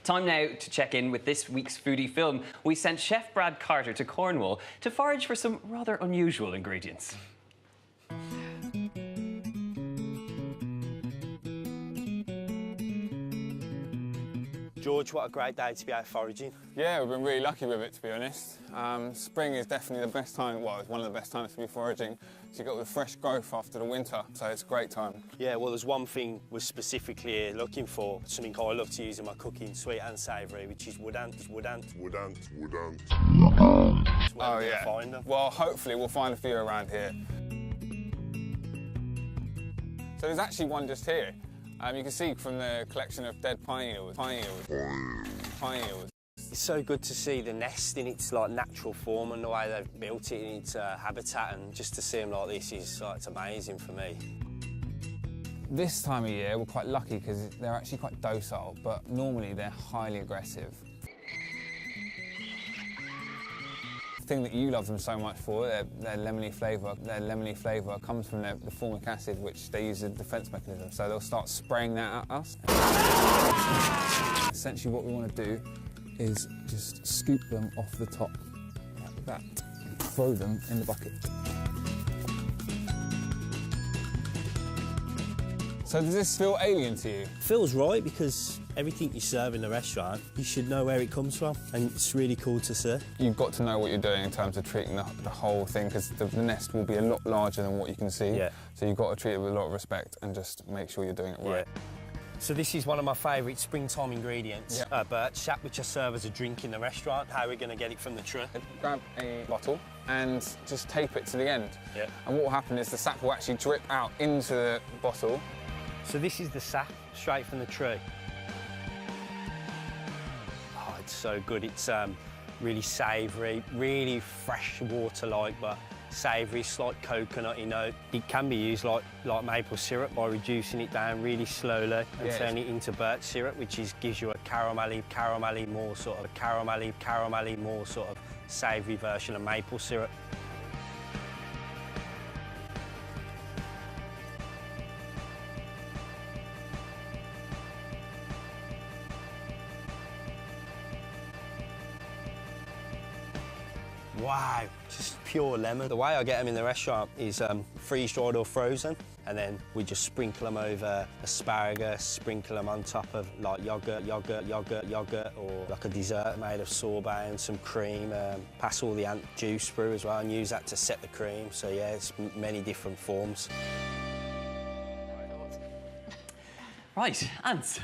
Time now to check in with this week's foodie film. We sent Chef Brad Carter to Cornwall to forage for some rather unusual ingredients. George, what a great day to be out foraging. Yeah, we've been really lucky with it, to be honest. Spring is definitely the best time, well, it's one of the best times to be foraging. So you got the fresh growth after the winter, so it's a great time. Yeah, well, there's one thing we're specifically looking for, something I love to use in my cooking, sweet and savoury, which is wood ant. Oh, yeah. Find them. Well, hopefully we'll find a few around here. So there's actually one just here. You can see from the collection of dead pine needles. It's so good to see the nest in its natural form and the way they've built it in its habitat, and just to see them like this is it's amazing for me. This time of year we're quite lucky because they're actually quite docile, but normally they're highly aggressive. The thing that you love them so much for, their lemony flavour. Their lemony flavour comes from the formic acid, which they use as a defence mechanism. So they'll start spraying that at us. Essentially what we want to do is just scoop them off the top, like that, and throw them in the bucket. So does this feel alien to you? Feels right, because everything you serve in the restaurant, you should know where it comes from, and it's really cool to see. You've got to know what you're doing in terms of treating the whole thing, because the nest will be a lot larger than what you can see. Yeah. So you've got to treat it with a lot of respect and just make sure you're doing it right. Yeah. So this is one of my favourite springtime ingredients, birch sap, which I serve as a drink in the restaurant. How are we going to get it from the tree? Grab a bottle and just tape it to the end. Yeah. And what will happen is the sap will actually drip out into the bottle. So this is the sap, straight from the tree. Oh, it's so good. It's really savoury, really fresh water-like, but savoury, slight coconutty note. It can be used like maple syrup by reducing it down really slowly and turning it into birch syrup, which gives you a caramelly, more sort of savoury version of maple syrup. Wow, just pure lemon. The way I get them in the restaurant is freeze-dried or frozen, and then we just sprinkle them over asparagus, sprinkle them on top of yogurt, or like a dessert made of sorbet and some cream. Pass all the ant juice through as well and use that to set the cream. So yeah, it's many different forms. Right, ants.